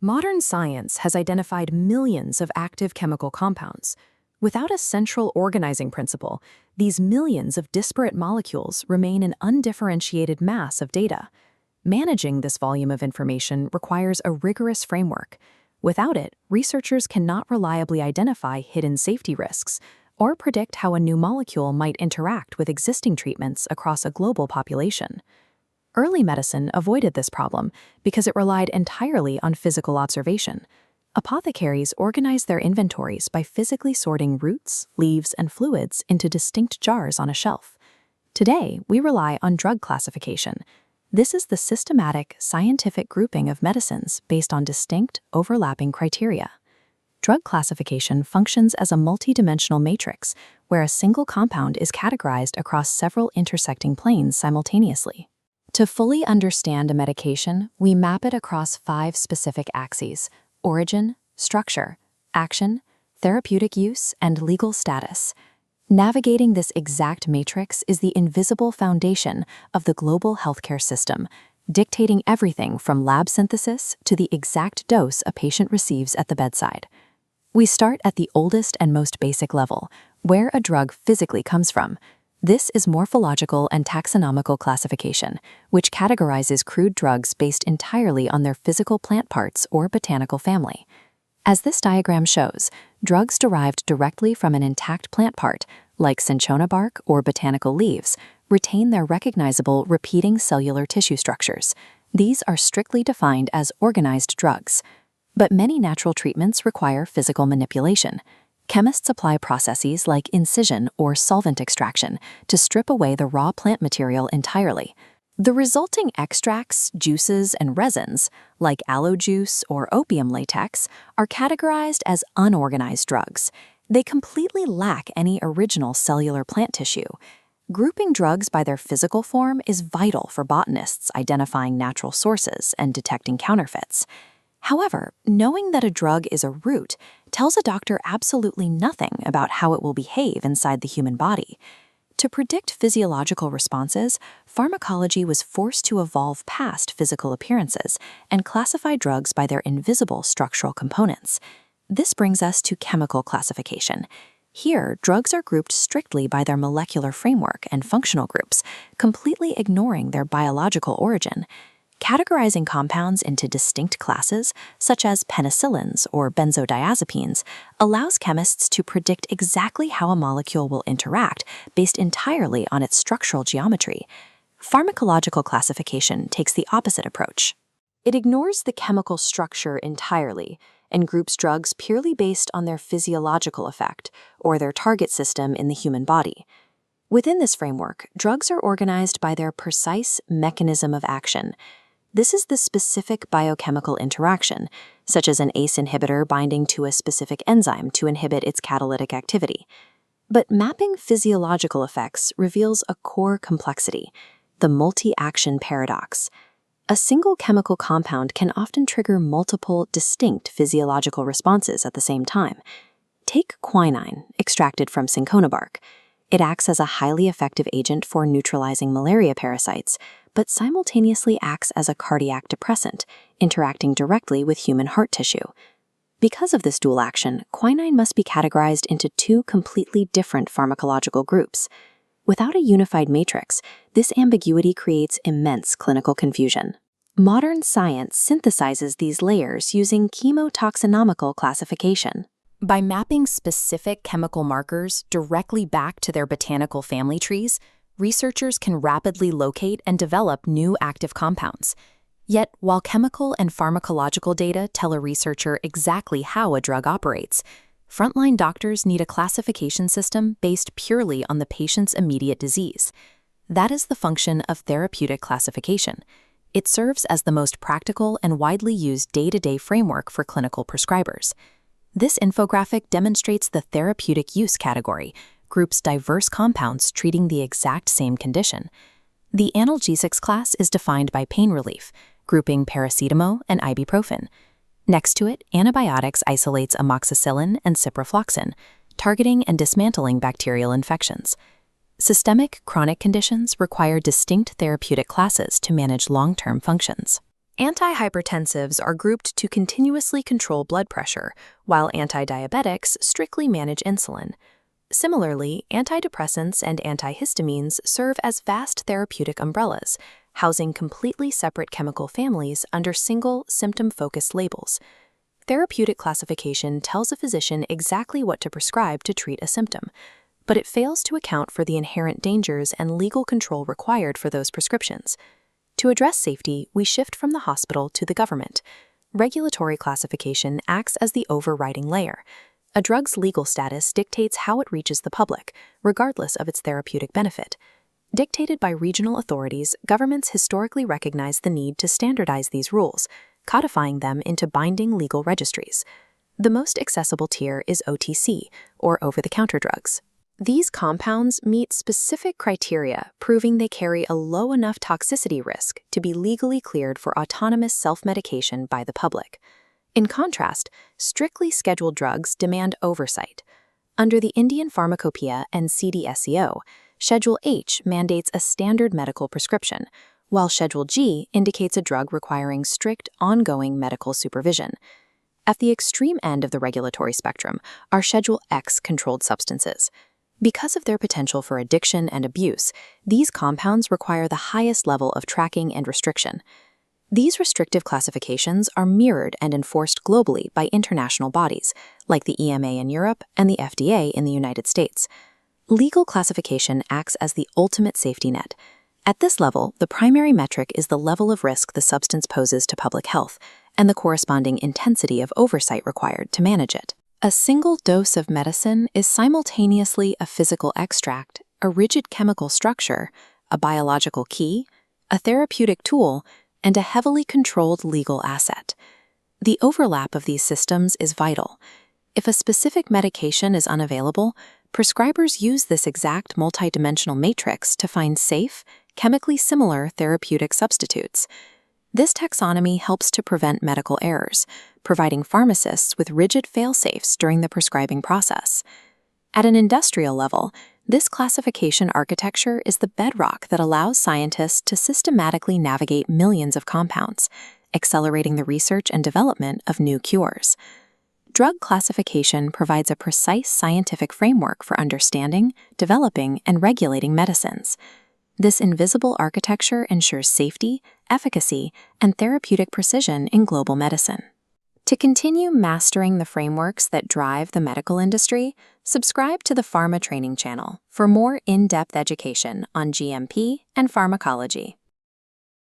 Modern science has identified millions of active chemical compounds. Without a central organizing principle, these millions of disparate molecules remain an undifferentiated mass of data. Managing this volume of information requires a rigorous framework. Without it, researchers cannot reliably identify hidden safety risks or predict how a new molecule might interact with existing treatments across a global population. Early medicine avoided this problem because it relied entirely on physical observation. Apothecaries organized their inventories by physically sorting roots, leaves, and fluids into distinct jars on a shelf. Today, we rely on drug classification. This is the systematic, scientific grouping of medicines based on distinct, overlapping criteria. Drug classification functions as a multidimensional matrix where a single compound is categorized across several intersecting planes simultaneously. To fully understand a medication, we map it across 5 specific axes: origin, structure, action, therapeutic use, and legal status. Navigating this exact matrix is the invisible foundation of the global healthcare system, dictating everything from lab synthesis to the exact dose a patient receives at the bedside. We start at the oldest and most basic level, where a drug physically comes from. This is morphological and taxonomical classification, which categorizes crude drugs based entirely on their physical plant parts or botanical family. As this diagram shows, drugs derived directly from an intact plant part, like cinchona bark or botanical leaves, retain their recognizable repeating cellular tissue structures. These are strictly defined as organized drugs. But many natural treatments require physical manipulation. Chemists apply processes like incision or solvent extraction to strip away the raw plant material entirely. The resulting extracts, juices, and resins, like aloe juice or opium latex, are categorized as unorganized drugs. They completely lack any original cellular plant tissue. Grouping drugs by their physical form is vital for botanists identifying natural sources and detecting counterfeits. However, knowing that a drug is a root tells a doctor absolutely nothing about how it will behave inside the human body. To predict physiological responses, pharmacology was forced to evolve past physical appearances and classify drugs by their invisible structural components. This brings us to chemical classification. Here, drugs are grouped strictly by their molecular framework and functional groups, completely ignoring their biological origin. Categorizing compounds into distinct classes, such as penicillins or benzodiazepines, allows chemists to predict exactly how a molecule will interact based entirely on its structural geometry. Pharmacological classification takes the opposite approach. It ignores the chemical structure entirely and groups drugs purely based on their physiological effect or their target system in the human body. Within this framework, drugs are organized by their precise mechanism of action. This is the specific biochemical interaction, such as an ACE inhibitor binding to a specific enzyme to inhibit its catalytic activity. But mapping physiological effects reveals a core complexity, the multi-action paradox. A single chemical compound can often trigger multiple distinct physiological responses at the same time. Take quinine, extracted from cinchona bark. It acts as a highly effective agent for neutralizing malaria parasites, but simultaneously acts as a cardiac depressant, interacting directly with human heart tissue. Because of this dual action, quinine must be categorized into 2 completely different pharmacological groups. Without a unified matrix, this ambiguity creates immense clinical confusion. Modern science synthesizes these layers using chemotaxonomical classification. By mapping specific chemical markers directly back to their botanical family trees, researchers can rapidly locate and develop new active compounds. Yet, while chemical and pharmacological data tell a researcher exactly how a drug operates, frontline doctors need a classification system based purely on the patient's immediate disease. That is the function of therapeutic classification. It serves as the most practical and widely used day-to-day framework for clinical prescribers. This infographic demonstrates the therapeutic use category, groups diverse compounds treating the exact same condition. The analgesics class is defined by pain relief, grouping paracetamol and ibuprofen. Next to it, antibiotics isolates amoxicillin and ciprofloxacin, targeting and dismantling bacterial infections. Systemic chronic conditions require distinct therapeutic classes to manage long-term functions. Antihypertensives are grouped to continuously control blood pressure, while antidiabetics strictly manage insulin. Similarly, antidepressants and antihistamines serve as vast therapeutic umbrellas, housing completely separate chemical families under single, symptom-focused labels. Therapeutic classification tells a physician exactly what to prescribe to treat a symptom, but it fails to account for the inherent dangers and legal control required for those prescriptions. To address safety, we shift from the hospital to the government. Regulatory classification acts as the overriding layer. A drug's legal status dictates how it reaches the public, regardless of its therapeutic benefit. Dictated by regional authorities, governments historically recognize the need to standardize these rules, codifying them into binding legal registries. The most accessible tier is OTC, or over-the-counter drugs. These compounds meet specific criteria, proving they carry a low enough toxicity risk to be legally cleared for autonomous self-medication by the public. In contrast, strictly scheduled drugs demand oversight. Under the Indian Pharmacopoeia and CDSCO, Schedule H mandates a standard medical prescription, while Schedule G indicates a drug requiring strict, ongoing medical supervision. At the extreme end of the regulatory spectrum are Schedule X controlled substances. Because of their potential for addiction and abuse, these compounds require the highest level of tracking and restriction. These restrictive classifications are mirrored and enforced globally by international bodies, like the EMA in Europe and the FDA in the United States. Legal classification acts as the ultimate safety net. At this level, the primary metric is the level of risk the substance poses to public health and the corresponding intensity of oversight required to manage it. A single dose of medicine is simultaneously a physical extract, a rigid chemical structure, a biological key, a therapeutic tool, and a heavily controlled legal asset. The overlap of these systems is vital. If a specific medication is unavailable, prescribers use this exact multidimensional matrix to find safe, chemically similar therapeutic substitutes. This taxonomy helps to prevent medical errors, providing pharmacists with rigid fail-safes during the prescribing process. At an industrial level, this classification architecture is the bedrock that allows scientists to systematically navigate millions of compounds, accelerating the research and development of new cures. Drug classification provides a precise scientific framework for understanding, developing, and regulating medicines. This invisible architecture ensures safety, efficacy, and therapeutic precision in global medicine. To continue mastering the frameworks that drive the medical industry, subscribe to the Pharma Training channel for more in-depth education on GMP and pharmacology.